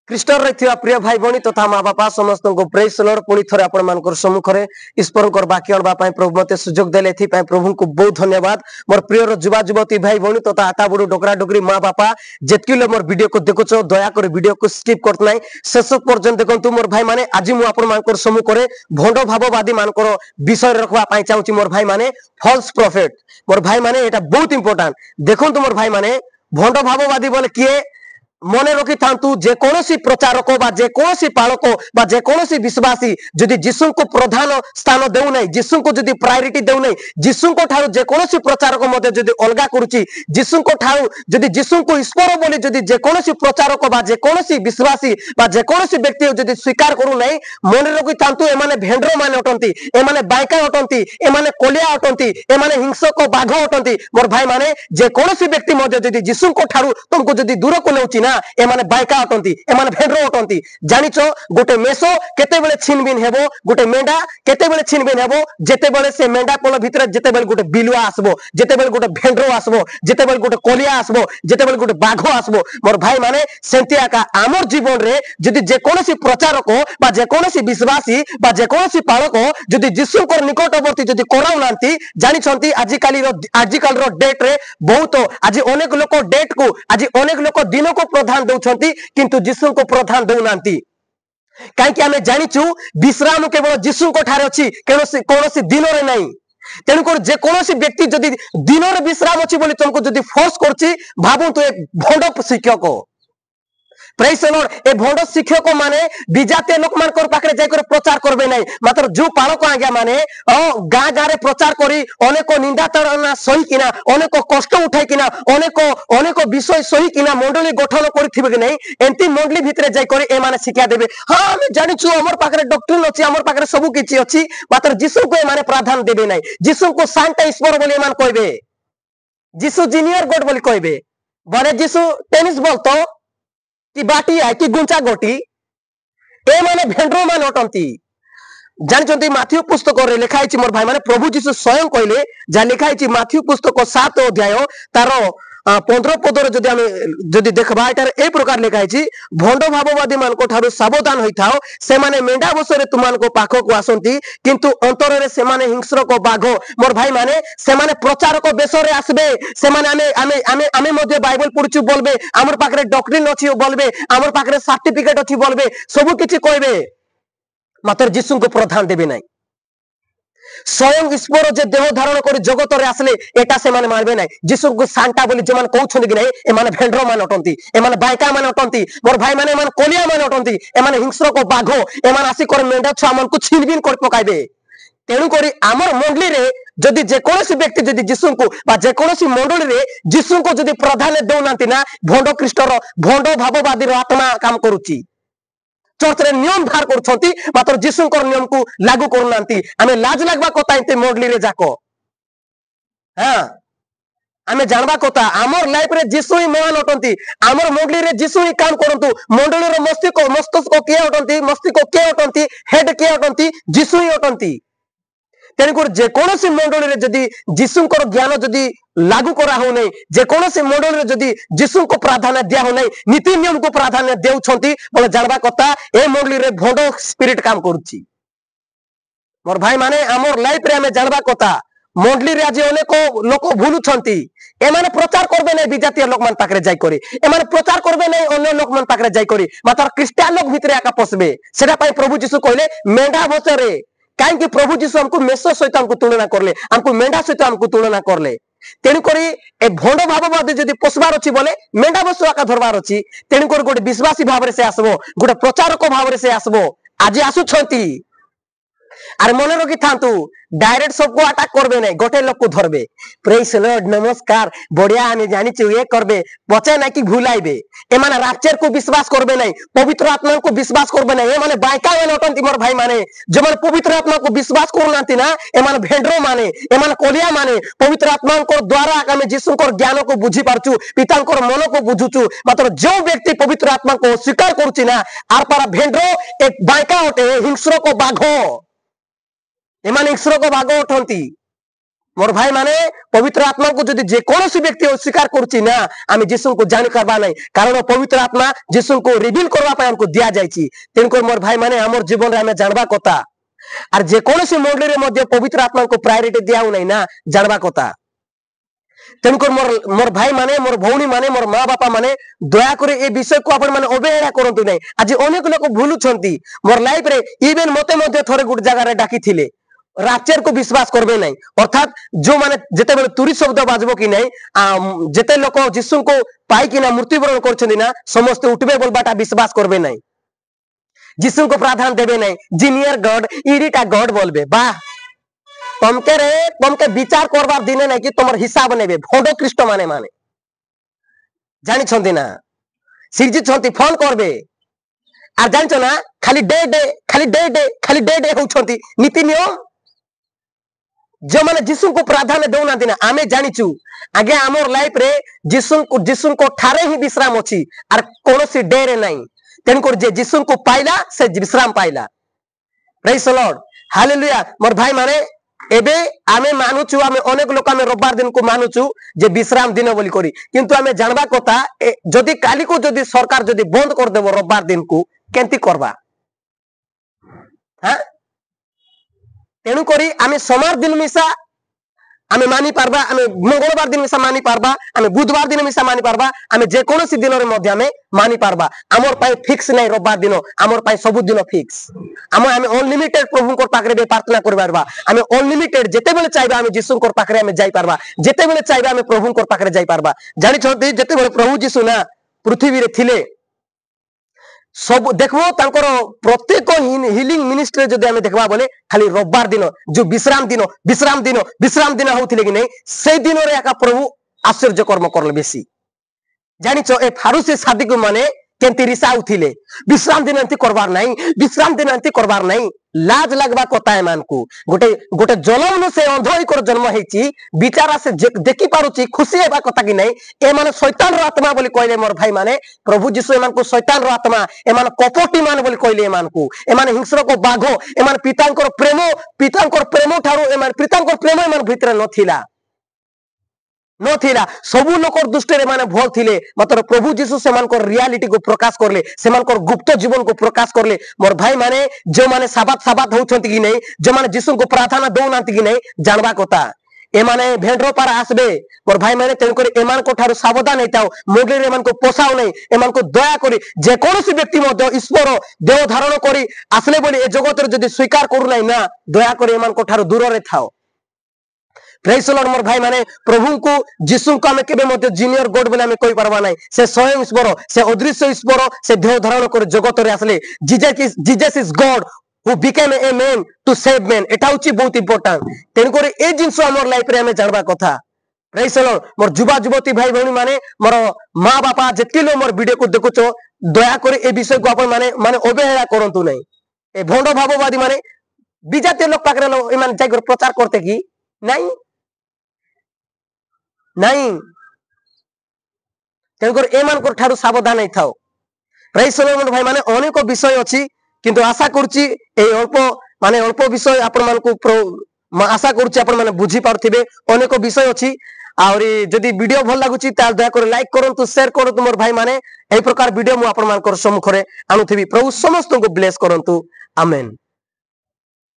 ख्रीष्टर रही प्रिय भाई भौणी तथा माँ बापा समस्त को प्रेज लॉर्ड पुणी थरे आपण मानकर सम्मुख में ईश्वर को बाकी आनवा प्रभु मत सुजोग देले प्रभु को बहुत धन्यवाद। मोर प्रिय युवा युवती भाई भौणी तथा आटा बुढ़ू डोकरा डोकरी माँ बापा जितकी लोग मोर वीडियो को देखुच दयाकोरी वीडियो को स्किप करना शेष पर्यंत देखु मोर भाई माने आज मुझे सम्मुख में भंड भाववादी मानकर विषय रखा चाहूँगी मोर भाई माने फॉल्स प्रॉफिट मोर भाई माने एटा बहुत इंपोर्टेंट देखो मोर भाई माने भंड भाववादी बोले किए मने रखी था जेकोसी प्रचारक जेकोसी पालक जेकोसी विश्वासी जदि जीशु को प्रधान स्थान देउना जीशु को जदि प्रायोरिटी देउना जीशु को ठारू जेकोसी प्रचारक मते जदि अलगा करूची जीशु को ठारू जदि जीशु को ईश्वर बोली जदि जेकोसी प्रचारक जेकोसी विश्वासी जेकोसी व्यक्ति जदि स्वीकार करू नहीं मने रखी था एमाने भेंड्र माने अटंती एमाने बाइका अटंती एमाने कोलिया अटंती एमाने हिंसक बाघ अटंती मोर भाई माने जेकोसी व्यक्ति मते जदि जीशु को ठारू तुमको जदि दूर को नउची एमाने बाइका अटंती एमाने भेंड्र अटंती जानिचो गोटे मेसो केतेबेले छिनबिन हेबो गोटे मेंढा केतेबेले छिनबिन हेबो जेतेबेले से मेंढा कोल भितर जेतेबेले गोटे बिलुआ आसबो जेतेबेले गोटे भेंड्र आसबो जेतेबेले गोटे कोलिया आसबो जेतेबेले गोटे बाघ आसबो मोर भाई माने सेंतिया का आमर जीवन रे जदि जे कोनोसी प्रचारक बा जे कोनोसी विश्वासी बा जे कोनोसी पालक जदि जीशु को निकटवर्ती जदि कराउ नांती जानि छंती आजिकाल रो डेट रे बहुत आज अनेक लोक डेट को आज अनेक लोक दिन को प्रधान दउछंती किंतु जीशु को प्रधान दउनांती काहे आमे जानिचु विश्राम केवल जीशु को ठारे अछि कोनोसी दिन रे नाही तेणुकर जे कोनोसी व्यक्ति जदि दिन रे विश्राम अछि बोली तुमको जदि फोर्स करछि भाबु तो एक भंड शिक्षक प्रेज द लॉर्ड ए भंड शिक्षक माने विजातीय लोक मानकर पाखरे जाय कर प्रचार करबे नै मात्र जो पालक आज्ञा माने गाँ गाँ रे प्रचार करी अनेक निंदा ताड़ना सही किना अनेक कष्ट उठाई किना अनेक विषय सही किना मंडली गठन करथिबे कि नै एंती मंडली भितरे जाय कर ए माने शिक्षा देबे हां हम जानिछु हमर पाखरे डॉक्ट्रिन अछि हमर पाखरे सब किछि अछि मात्र जीशु को ए माने प्राधान्य देबे नै जीशु को शांत ईश्वर बोली मान कहबे जीशु जूनियर गॉड बोली कहबे बरे जीशु टेनिस बॉल तो कि बाटी है कि गुंचा गोटी ए माने भेंड्रो मान अटंती जानचंती माथ्यू पुस्तक रे लिखा है मोर भाई माने प्रभु जीशु स्वयं कहले जा लिखा है माथ्यू पुस्तक 7 अध्याय तार 15 पद रे जदि देखबा एटार ए प्रकार लिखा है भंड भाववादी मान को ठारू सावधान होई थाओ से माने मेंढा बसरे तुमान को पाखो को आसंती किंतु अंतर रे से माने हिंस्र को बाघ मोर भाई माने से माने प्रचारक बेसरे आसबे से माने आमे आमे आमे आमे मध्ये बाइबल पढुछु बोलबे हमर पाखरे डॉक्ट्रिन अछि बोलबे हमर पाखरे सर्टिफिकेट अछि बोलबे सब किछि कहबे मात्र जीशु को प्रधान देबे नै स्वयं ईश्वर जे देह धारण कर जगत रे आसले एटा से माने मारबे नै जीशु को सांटा बोली जे मान कहउछन कि नै ए माने भेंड्र मान अटंती ए माने बाइका मान अटंती मोर भाई माने मान कोलिया मान अटंती ए माने हिंस्र को बाघ ए मान आसी कर मेंढा छुआ मन को छिनबिन कर पकाइबे तेणु करी आमर मंडली रे जदि जे कोनोसी व्यक्ति जदि जीशु को बा जे कोनोसी मंडली रे जीशु को जदि प्राधान्य देउनांती ना भंड ख्रीष्टर भंड भाववादी रो आत्मा काम करूची चर्च रे नियम बाहर करछंती मात्र जीशु को नियम को लागू करनांती आमे लाज लागबा कथा एते मंडली रे जाको हां आमे जानबा कथा आमर लाइफ रे जीशु ही महान अटंती आमर मंडली रे जीशु ही काम करंतु मंडली रे मस्तिष्क के अटंती मस्तिष्क के अटंती हेड के अटंती जीशु ही अटंती तेणुकर जेकोसी मंडली रे जदि जीशु को ज्ञान जदि लागू करा हो नहीं जेकोसी मंडली रे जदि जीशु को प्राधान्य दिया हो नहीं नीति नियम को प्राधान्य देउछंती बोले जानबा कथा ए मंडली रे भंड स्पिरिट काम करूची मोर भाई माने हमर लाइफ रे हमें जानबा कथा मंडली रे आज अनेक लोक भूलुछंती ए माने प्रचार करबे नै विजातीय लोक मान पाखरे जाय करी ए माने प्रचार करबे नै अन्य लोक मान पाखरे जाय करी मात्र क्रिश्चियन लोक भितरे आका पसबे सेटा पई प्रभु जीशु कहले मेंढा बसरे काहे कि प्रभु जीशु हमको मेषो सहित हमको तुलना करले हमको मेंढा सहित हमको तुलना करले तेणु करी ए भंड भाववादी जदि पोसबार अछि बोले मेंढा बसु आका धरबार अछि तेणु करी गोटे विश्वासी भाव रे से आसबो गोटे प्रचारक भाव रे से आसबो आज आसु छंती आर मन रखी थांतु डायरेक्ट सबको अटैक करबे नै गोटे लोक को धरबे प्रेज द लॉर्ड नमस्कार बढ़िया हमें जानि छु ये करबे बचे ना कि भुलाइबे ए माने राक्षर को विश्वास करबे नै पवित्र आत्मा को विश्वास करबे नै ए माने बाइका में नटंती मोर भाई माने जे माने पवित्र आत्मा को विश्वास करनांती ना ए माने भेंड्रो माने ए माने कोलिया माने पवित्र आत्मा को द्वारा आमे जीशु को ज्ञान को बुझी पारछु पिता को मन को बुझुछु मात्र जो व्यक्ति पवित्र आत्मा को स्वीकार करूची ना आर पारा भेंड्रो एक बाइका होते हिंस्र को बाघ एमाने ईश्वर को भाग उठंती मोर भाई माने पवित्र आत्मा को जदि जे कौन व्यक्ति अस्वीकार करुच्ची ना आम जीशु को जानी करवा नहीं कारण पवित्र आत्मा जीशु को रिवील करने हमको दिया जाइए तेणुकर मोर भाई माने हमर जीवन में जानवा कथा और जेकोसी मंडली में पवित्र आत्मा को प्रायोरिटी दिया नहीं ना जानवा कथा तेणुकर मोर मोर भाई माने मोर भौणी माने मोर माँ बापा माने दया करे ए विषय को आपण माने अवहेला करंतु नहीं आज अनेक लोक भूलुछंती मोर लाइफ रे इवेन मते मध्ये थोड़े गुट जगह रे डाकी थिले राचर को विश्वास करबे नहीं अर्थात जो माने जेते बेले तुरी शब्द बाजबो कि नहीं जेते लोक यीशु को पाई कि ना मृत्युवरण करछंती ना समस्त उठबे बोलबाटा विश्वास करबे नहीं यीशु को प्राधान्य देबे नहीं जीनियर गॉड इरिटा गॉड बोलबे वाह तमके विचार करबार दिने नहीं कि तुम हिसाब नेबे भोडो ख्रीष्ट माने माने जानी छंती ना सिरजी छंती फोन करबे आ जान ना खाली डे डे खाली डे डे खाली डे डे होछंती नीति नियम जो माने यीशु को प्राधान्य देउना दिना आमे जानिचु आगे हमर लाइफ रे यीशु को ठारे ही विश्राम अछि आर कोनोसी डे रे नहीं तेनकर जे यीशु को पाइला से विश्राम पाइला प्रेज द लॉर्ड हालेलुया मोर भाई माने एबे आमे मानुचु आमे अनेक लोक आमे रविवार दिन को मानुचु जे विश्राम दिन बोली करी किंतु आमे जानबा कथा जदि काली को जदि सरकार जदि बंद कर देबो रविवार दिन को केंती करबा हां तेनु करी आमे सोमवार दिन मिसा आमे मानी पारबा आमे मंगलवार दिन मिसा मानी पारबा आमे बुधवार दिन मिसा मानी पारबा आमे जे कोनोसी दिन रे मध्ये आमे मानी पारबा हमर पाई फिक्स नै रविवार दिन हमर पाई सब दिन फिक्स आमे अनलिमिटेड प्रभु को पाखरे बे प्रार्थना कर पारबा आमे अनलिमिटेड जेते बेले चाहबा आमे यीशु को पाखरे आमे जाई पारबा जेते बेले चाहबा आमे प्रभु को पाखरे जाई पारबा जानि छथि जेते बेले प्रभु यीशु ना पृथ्वी रे थिले सब देखबो तांकर प्रत्येक हिलिंग मिनिस्ट्री जदि आमे देखबा बोले खाली रविवार दिन जो विश्राम दिन होथिले कि नहीं से दिन रे एका प्रभु आश्चर्य कर्म करले बेसी जानिचो ए फारूसी सादिक माने केंती रिसा उथिले विश्राम दिन अंति करबार नहीं लाज लगबा कथा है मान को गोटे जन्म से अंध होकर जन्म हेची विचारा से देखि पारुची खुशी हेबा कथा कि नहीं ए माने शैतान रो आत्मा बोली कहले मोर भाई माने प्रभु यीशु एमान को शैतान रो आत्मा ए माने कपटी मान बोली कहले ए मान को ए माने हिंस्र को बाघो ए माने पितांकर प्रेम ठारो ए माने पितांकर प्रेम ए माने भितर नथिला सबु लोकर दृष्टि रे माने भोल थिले मात्र प्रभु यीशु सेमानकर रियलिटी को प्रकाश करले सेमानकर गुप्त जीवन को प्रकाश करले मोर भाई माने जो माने साबात होछंती कि नहीं जो माने यीशु को प्रार्थना दउनांती कि नहीं जानबा कथा ए माने भेंड्रो पर आसबे मोर भाई माने तेनकर एमान को ठारो सावधान हेताओ मोगले एमान को पोसाओ नहीं एमान को दया करी जे कोनोसी व्यक्ति मध्य ईश्वर देह धारण करी आसले बोली ए जगत रे जदी स्वीकार करू नहीं ना दया करी एमान को ठारो दूर रे थाओ प्रेज द लॉर्ड मोर भाई माने प्रभु को यीशु को हमें केबे मते जूनियर गॉड बोले हमें कोई परवा नहीं से स्वयं ईश्वर से अदृश्य ईश्वर से देह धारण कर जगत रे आसले Jesus is God who became a man to save man एटा होची बहुत इंपोर्टेंट तेन करे ए जिंस हमर लाइफ रे हमें जानबा कथा प्रेज द लॉर्ड मोर युवा युवती भाई भौणी माने मोर मां बापा जेतके लो मोर वीडियो को देखुचो दया करे ए विषय को अपन माने अवहेला करंतु नहीं ए भोंडो भाववादी माने बिजाते लोग पाकरे लो इमान जाय प्रचार करते कि नहीं तेणुकर एमान को ठारू सावधान नहीं थाओ प्रेज द लॉर्ड भाई माने अनेक विषय अछि किंतु आशा करूची ए अल्प विषय आपण मान को आशा करूची आपण माने बुझी पारथिबे अनेक विषय अछि और जदि वीडियो भल लागुची ताल दया कर लाइक करंतु शेयर करंतु मोर भाई माने एई प्रकार वीडियो मु आपण मान को सम्मुख रे आनुथिबी प्रभु समस्त को ब्लेस करंतु आमेन।